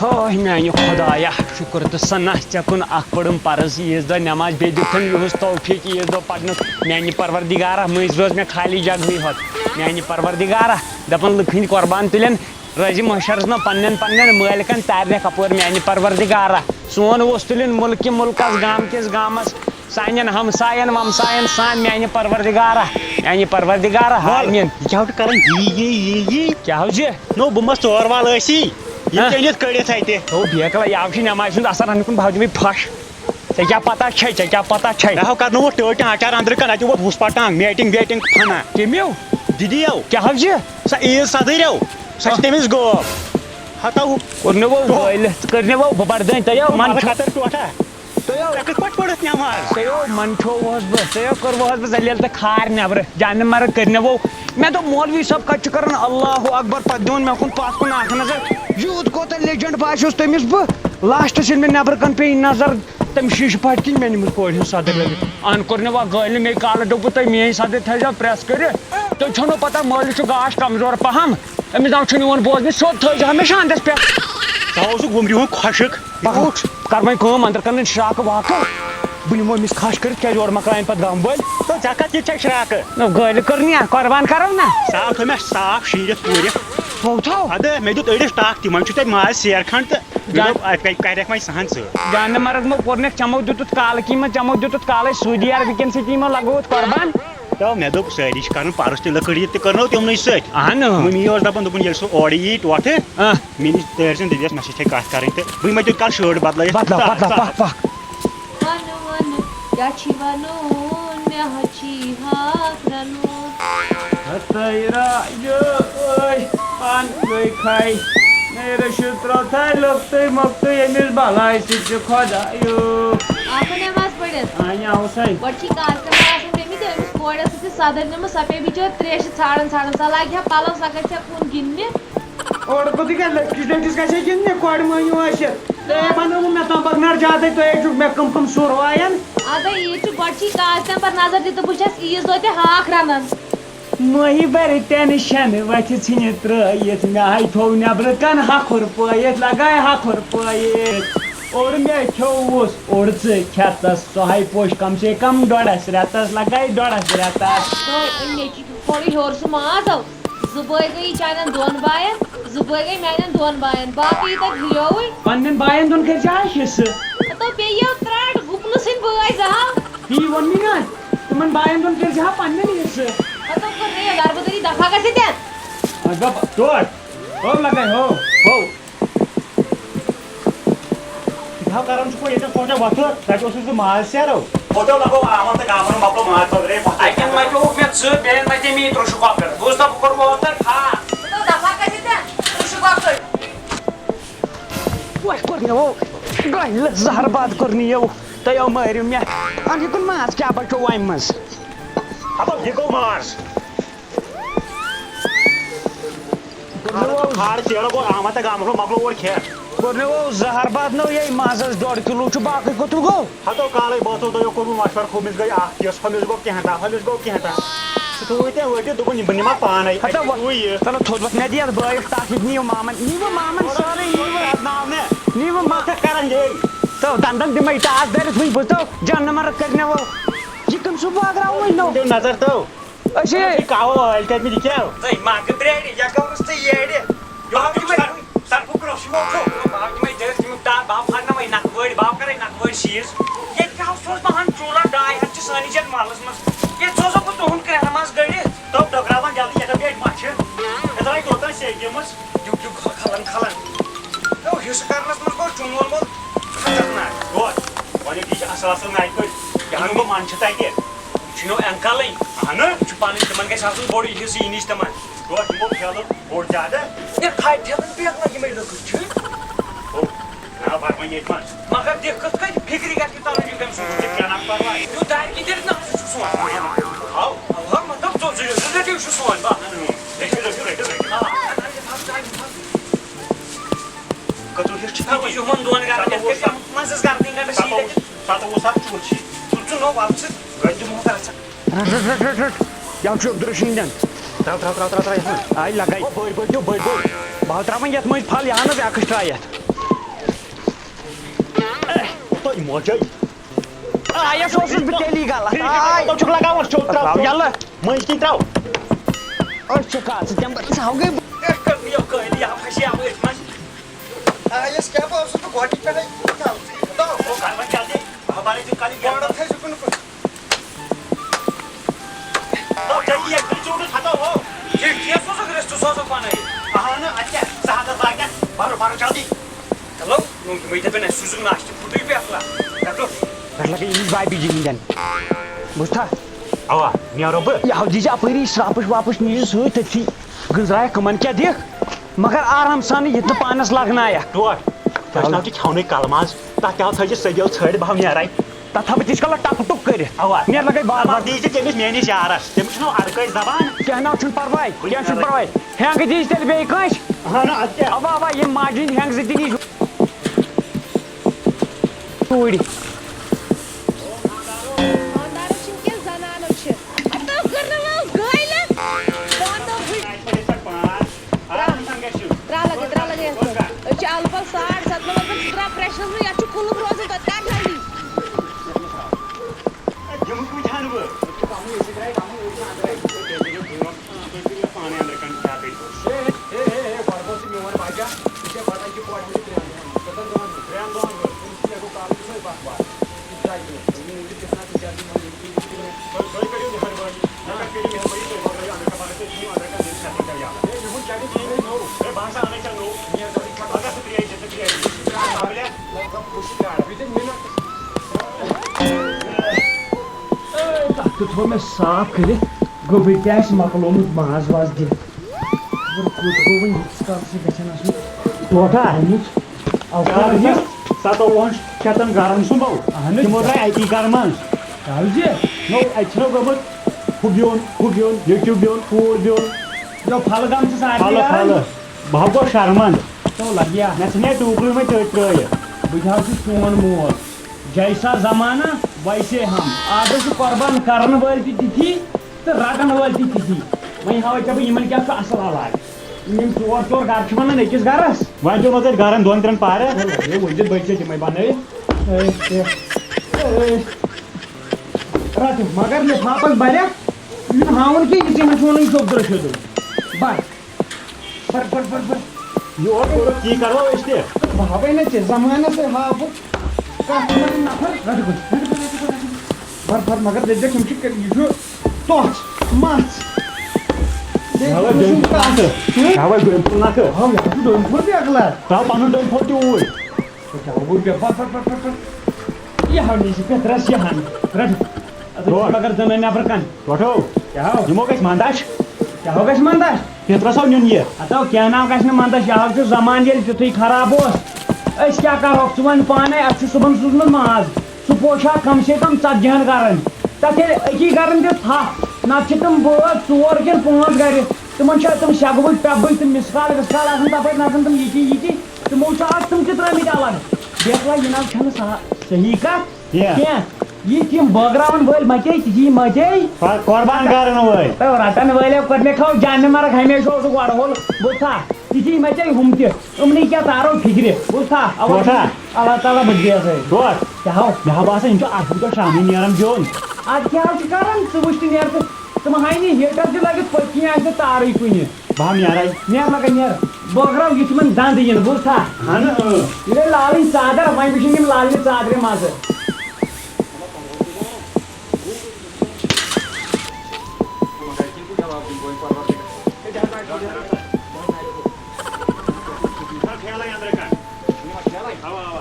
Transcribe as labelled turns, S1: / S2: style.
S1: ہو میانہِ خۄدایا شُکر تہٕ سنا ژےٚ کُن اکھ پٔرٕم پرٕز عیٖذ دۄہ نٮ۪ماز بیٚیہِ دِتھن یِہُس توفیٖق عیٖذ دۄہ پرنُک میانہِ پروردِگارا مٔنٛزۍ روز مےٚ خالی جگہٕے ہوت میانہِ پروردِگارا دپان لُکھ ہٕنٛدۍ قۄربان تُلن رٲزِ محشرس منٛز پننٮ۪ن مٲلکن تارنٮ۪کھ اپٲرۍ میانہِ پروردِگارا سون اوس تُلُن مُلکہِ مُلکس گامکِس گامس سانٮ۪ن ہمساین ومساین سان میانہِ پروردِگارا حامین
S2: کران یی
S1: کیٛاہ حظ چھِ
S2: نو بہٕ مہ ژور وال ٲسی یہِ ژٔنِتھ کٔڑِتھ اَتہِ
S1: ہو بیکلا یاو چھِ نٮ۪مازِ ہُنٛد اثر اَنہِ کُن بہٕ دِمٕے پھش ژےٚ کیٛاہ پتہ چھے
S2: مےٚ ہاو کرنووُکھ ٹٲٹۍ آچار أنٛدرٕ کَنۍ اَتہِ ووت ہُس پٹانٛگ میٹِنٛگ ویٹِنٛگ فنا
S1: کٔمِو
S2: دِدِیو
S1: کیٛاہ حظ چھِ
S2: سۄ عیٖذ صدٕرٮ۪و سۄ چھِ تٔمِس گٲو ہتاو
S1: کوٚرنِوو وٲلِتھ کٔرنِوو بہٕ بردٲنۍ تۄہہِ من
S2: خطر ٹوٹھا ژےٚ کِتھ پٲٹھۍ پٔرٕتھ نٮ۪ماز
S1: تۄہہِ منٹھووُس بہٕ تۄہہِ کوٚروُہس بہٕ زلیل تہٕ کھار نٮ۪برٕ جانہِ مرگ کٔرنِوو مےٚ دوٚپ مولوی صٲب کتہِ چھُ کران اللہ اکبر پتہٕ دِوُن مےٚ کُن پتھ کُن اکھ نظر یوٗت کوٗتاہ لیجنڈ باسیوس تٔمِس بہٕ لاسٹس ییٚلہِ مےٚ نٮ۪برٕ کَن پیٚیہِ نظر تٔمۍ شیٖشہٕ پاٹہِ کِنۍ مےٚ نِمٕژ کورِ ہٕنٛز صدٕر لٔگِتھ اَن کوٚرنِوا گٲلۍ مے کالہٕ دوٚپُت تُہۍ میٲنۍ صدٕر تھٲیزیو پریس کٔرِتھ تۄہہِ چھو نہٕ پتہ مٲلِس چھُ گاش کمزور پہم أمِس ناو چھُ میون بوزنہِ سیوٚد تھٲیزِ ہا مےٚ شانٛدس پٮ۪ٹھ
S2: ژٕ اوسُکھ وُمرِ ہُنٛد خۄشک
S1: کر وۄنۍ کٲم انٛدر کَرنٕچ شراکہٕ واکہٕ بہٕ نِمو أمِس کھش کٔرِتھ کیٛازِ اورٕ مکراین پتہٕ گام وٲلۍ
S2: تہٕ ژےٚ کتھ یہِ ژےٚ شراکہٕ
S1: گٲلۍ کٔرنی قۄربان کرو نا
S2: صاف تھٲو مےٚ صاف شیٖرِتھ پوٗرِتھ
S1: تھو
S2: اَدٕ مےٚ دیُت أڑِس ٹاکھ تِمن چھُ تَتہِ ماز سیر کھنٛڈ تہٕ مےٚ دوٚپ اَتہِ کرٮ۪کھ وۄنۍ سہن ژٕ
S1: جانہِ مرگ مو کوٚرنکھ چمو دیُتُتھ کالکی منٛز چمو دیُتُتھ کالے سعوٗدی عربکٮ۪ن سۭتۍ یِمو لگووُتھ قۄربان
S2: تو مےٚ دوٚپ سٲری چھِ کران پرُس تہِ لٔکٕر یہِ تہِ کٔرنو تِمنٕے سۭتۍ
S1: اہن
S2: مٔمی ٲس دپان دوٚپُن ییٚلہِ سُہ اورٕ یی ٹوٹھٕ میٲنِس تٲرۍ دِدِیَس مےٚ سۭتۍ چھے کتھ کرٕنۍ تہٕ بٕے مہ دیُت کال شٲٹ بدلٲیِتھ
S1: پکھ پکھ أمِس بلاے سۭتۍ خۄدایو اور کوٚتٕے گژھِ لٔٹِس لٔٹِس گژھِ گِنٛدنہِ کورِ مٲنِو ٲسِتھ تۄہے بنووُ مےٚ تام بگنار زیادَے تُہۍ چھُکھ مےٚ کٕم سُر وایان مٔہی بَرِ ٹٮ۪نشن وَتھِ ژھٕنہِ ترٲیِتھ مےٚ ہاے تھوٚو نٮ۪برٕ کَن ہَکھُر پٲیِتھ لگاے ہَکھُر پٲیِتھ اوٚڑ مےٚ کھیوٚوُس اوٚڑ ژٕ کھٮ۪تس سۄ ہاے پوش کم سے کم ڈۄڈس رٮ۪تس لگاے ڈۄڈس رٮ۪تس پننٮ۪ن باین دۄن کٔرزِ حِصہٕ تی ووٚن مےٚ نا تِمن باین دۄن کٔرزِ ہا پننٮ۪ن حِصہٕ ہو لگاے ہو
S2: ہاو کران چھُکھ ییٚتٮ۪ن سونٛچا وۄتھٕ تَتہِ اوسُس بہٕ ماز سیرو پھوٹو لگو آمن تہٕ گامن مۄکلو ماز ژۄدرے
S1: اَتٮ۪ن مَچووُکھ مےٚ ژٕ بیٚیَن مَچے مےٚ ترٛوشہِ کۄکر بہٕ اوسُس دَپان بہٕ کوٚرمو تۄہہِ کوٚرنِوو گٔلۍ زہرباد کوٚرنِیو تۄہہِ مٲرِو مےٚ اَن یہِ کُن ماز کیٛاہ بچو اَمہِ منٛز
S2: ہتو یہِ گوٚو ماز کھار چیرو گوٚو آمن تہٕ گامن مۄکلو اور کھٮ۪تھ
S1: کوٚرنِوو زہرباد نو یے مازس 1.5 کِلوٗ چھُ باقٕے کوٚتُے گوٚو
S2: ہتو کالے بٲژو دۄیو کوٚرمُت مشور ہُمِس گٔے اکھ کِس ہُمِس گوٚو کینٛہہ سُہ تھوٚوُے ژےٚ ؤٹِتھ دوٚپُن بہٕ نِمہٕ پانے
S1: چلو تھوٚدوُکھ مےٚ دِیَتھ بٲیِس ٹاکھ یہِ نِیِو مامن سورُے نِیِو
S2: کران جے
S1: تو دندن دِمے ٹاس دٲرِتھ وٕنۍ بہٕ تو جانہٕ مرگ کٔرنِوو یہِ کٕم چھُ بٲگراوُن وٕنۍ نو
S2: دِیِو نظر تو
S1: أسۍ
S2: کاوو ٲلۍ کَتہِ مےٚ دِکھیو ڈۄگراوان جلدی یَتھ بیٹھ مَچھِ یَتھ آے توٚتام سیٚکہِ دِمٕژ گۄڈٕ یہِ چھِ اَصٕل اَصٕل نَتہِ پٲٹھۍ یہِ اَنہٕ بہٕ منٛچھِ تَتہِ
S1: چھُنو اٮ۪نکَلٕے
S2: اَہنہٕ
S1: چھُ پَنٕنۍ تِمن گژھِ آسُن بوٚڑ حِصہٕ یہِ نِش تِمن
S2: گۄڈٕ دِمو پھیلہٕ بوٚڑ زیادٕ
S1: یِمے لٔکٕر چھِ
S2: نا بَر وۄنۍ ییٚتہِ منٛز
S1: مگر دِکت کَتہِ فِکرِ گژھِ تَلٕنۍ یِم تٔمۍ سُنٛد
S2: کیٚنٛہہ نہٕ پَرواے
S1: تیوٗت دارِ کِنۍ دِتھ نا سُہ چھُ سون
S2: ہاو
S1: مطلب رٔٹِو چھُ سون
S2: کٔژوٕ حِصہٕ چھِ
S1: یِمن دۄن گرن منٛزس گردٕنۍ گنٛڈس
S2: 27 ژوٗر چھِ
S1: ژٕ نو وَل ژٕ
S2: گٔے دِمو
S1: رٹ یَو چھُ عبدالرشیٖدن
S2: ترٛاو
S1: آے لگاے
S2: بٔڑۍ بٔڑۍ
S1: بہٕ تراوان یَتھ مٔنٛزۍ پھل یہِ اہن حظ ایکٕسٹرا یَتھ
S2: تو موجے
S1: آیا سوسس بہ تیلی غلط
S2: تو چھک لگاوان چوک
S1: تراو یلا
S2: منٛزۍ کِنۍ تراو
S1: أسۍ چھِ کَژٕ تَمہِ پَتہٕ ژاو گٔے
S3: آیس کیٛاہ بہٕ اوسُس بہٕ گۄڈنِچ پٮ۪ٹھَے
S1: پٮ۪ٹھ لگے أمِس بابی جی ہِنٛدٮ۪ن بوٗزتھا
S2: اوا نیرو بہٕ
S1: یہِ ہاو دیٖزِ اَپٲری شرٛاپٕچ واپٕچ نِیِو سۭتۍ تٔتھی گٔنٛزرایا کٕمَن کیٛاہ دِکھ مگر آرام سان ییٚتہِ نہٕ پانَس لگنایکھ
S2: ٹوٹھ تۄہہِ چھُناو تہِ کھیٚونُے کَلہٕ ماز تَتھ تہِ ہاو تھٲیزِ سٔدیو ژھٲرِ بہٕ ہاو نیرے
S1: تَتھ تھاو بہٕ تِژھ کالس ٹَک ٹُک کٔرِتھ
S2: اوا
S1: نیر لگے بار بار
S2: دیٖزِ تٔمِس میٲنِس یارس تٔمِس چھُناو اَرکٲسۍ زبان
S1: کیٚنٛہہ نہٕ چھُنہٕ پَرواے کیٚنٛہہ چھُنہٕ پَرواے ہٮ۪نٛگ دیٖزِ تیٚلہِ بیٚیہِ کٲنٛسہِ
S2: اہن اَدٕ کیٛاہ
S1: اوا اوا یِم ماجہِ ہِنٛدۍ ہٮ۪نٛگ زٕ تہِ نی شُرۍ
S4: خاندارو چھِ کینٛہہ زنانو چھِ تو کٔرنہٕ وٲل گٲلۍ پانٛژو ترٛےٚ لگے أسۍ چھِ الپل 7:30 مطلب ژٕ ترٛاو پرٛیشرَس منٛز یَتھ چھُ کُلُک روزان تَتہِ کَر جلدی
S2: یِم کۭتۍ ہن بہٕ پانے أنٛدرٕ کَنۍ کیٛاہ کٔرِو تُہۍ کٔرِو مہربٲنی مگر کٔرِو مہربٲنی تُہۍ مٲنِو أنٛدرٕ کَنۍ پَنٕنۍ تُہۍ أنٛدرٕ کَنۍ دِیِو سٮ۪پریٹ یَلہٕ ہے باسان اَنَے ژےٚ نوٚو اگر ژٕ ترٛیش دِ ژٕ ترٛیش
S1: تَتھ تہِ تھوٚو مےٚ صاف کٔرِتھ گوٚو بیٚیہِ تہِ آسہِ مۄکلومُت ماز واز دِتھ کوٚت گوٚو وۄنۍ ییٖتِس کالس یہِ گژھن آسُن ٹوٹھا آمٕژ
S2: سَتووُہن شیٚتن گرن سُمبو
S1: اہن حظ
S2: تِمو درٛاے اَتی گرٕ منٛز
S1: کیٛازِ
S2: نو اَتہِ چھُنو گوٚمُت ہُہ بیوٚن ہُہ بیوٚن ییٚتہِ بیوٚن ہوٗر بیوٚن
S1: جو پھل گام چھِ سارنٕے
S2: پھلہٕ
S1: یاران.
S2: پھلہٕ بہٕ ہا گوٚو شرمنٛد
S1: تو لگیا
S2: مےٚ ژھٕنے ٹوٗکرِ وۄنۍ تٔتھۍ ترٛٲیِتھ
S1: بہٕ تہِ حظ چھُس چون مول جیسا زمانہ ویسے ہم آز چھِ قۄربان کرن وٲلۍ تہِ تِتھی تہٕ رٹن وٲلۍ تہِ تِتھی وۄنۍ ہاوے ژےٚ بہٕ یِمن کیٛاہ چھُ اصٕل علاج یِم 4 گرٕ چھِ وَنان أکِس گرس
S2: وۄنۍ دِمو تَتہِ گرن 2-3 پارٕ
S1: وٕنۍ دِ بٔچہِ تِمے بنٲیِتھ رٹ مگر لِفافس بَرٮ۪کھ یہِ ہاوُن کینٛہہ یہِ ژےٚ چھُ شوٚدُر شوٚدُر بَر بَر بَر بَر بَر
S2: یہِ اوس کوٚرُکھ تی کرو أسۍ تہِ
S1: بہٕ ہاوے نہ ژےٚ زمانس ہاو بہٕ کانٛہہ نفر رٹ بر بر مگر دٔپِکھ یِم چھِ یہِ چھُ توٚژھ مژھ
S2: تھاوَے ڈوٗنۍ پھوٚل نکھٕ تھاوَے ڈوٗنۍ پھوٚل نکھٕ
S1: ہاو یہِ چھُ ڈوٗنۍ پھوٚل تہِ اَگلا
S2: ترٛاو پَنُن ڈوٗنۍ پھوٚل تہِ اوٗرۍ
S1: یہِ ہاو نی ژٕ پٮ۪ترس یہِ ہن رٹ مگر زَنان نٮ۪برٕ کَن
S2: ٹوٹھو
S1: کیٛاہ ہاو
S2: یِمو گژھِ منٛداچھ
S1: کیٛاہ ہاو گژھِ منٛداچھ
S2: پِترس آو نیُن یہِ
S1: ہتو کیٚنٛہہ ناو گژھِ نہٕ منٛداچھ یہِ ہاو چھُ زمانہٕ ییٚلہِ تیُتھُے خراب اوس أسۍ کیٛاہ کَرہوکھ ژٕ وَن پانے اَسہِ چھُ صُبحن سوٗزمُت ماز سُہ پوشا کم سے کم 40 گرن تَتھ ییٚلہِ أکی گرن دِژ تھپھ نتہٕ چھِ تِم بٲژ 4 کِنہٕ 5 گرِ تِمن چھِ تِم شگبٕکۍ پٮ۪بٕکۍ تِم مِسکال وِسکال آسان تپٲرۍ نَژان تِم یِتی تِمو چھُ آز تِم تہِ ترٛٲمٕتۍ الگ بیٚکلا یہِ ناو چھَنہٕ صحیح کتھ کینٛہہ یِتھ یِم بٲگراون وٲلۍ متے تِتھی متے
S2: قۄربان کرن وٲلۍ
S1: رٹن وٲلٮ۪و کٔر مےٚ کھو جانہِ مرگ ہمیشہ اوسُکھ وڑہول بوٗزتھا تِتھی متے ہُم تہِ یِمنٕے کیٛاہ تارو فِکرِ بوٗزتھا اللہ تعالیٰ بچٲے
S2: ٹوٹھ
S1: کیٛاہ ہاو
S2: مےٚ ہاو باسان یِم چھِ اَتھ دۄہ شامنٕے نیران بیوٚن
S1: اَدٕ کیٛاہ حظ چھِ کران ژٕ وٕچھ تہِ نیر تہٕ تِم ہاینہِ ہیٖٹر تہِ لٲگِتھ پٔتۍ کِنۍ آسہِ نہٕ تارٕے کُنہِ
S2: بہٕ ہاو نیرے
S1: نیر مگر نیر بٲگراو یہِ تِمن دنٛد یِنہٕ بوٗزتھا
S2: اہن
S1: یہِ گٔے لالٕنۍ ژادر وۄنۍ وٕچھِنۍ یِم لالنہِ ژادرِ منٛزٕ
S2: ٹھیلَے أنٛدرٕ کَنۍ اَوا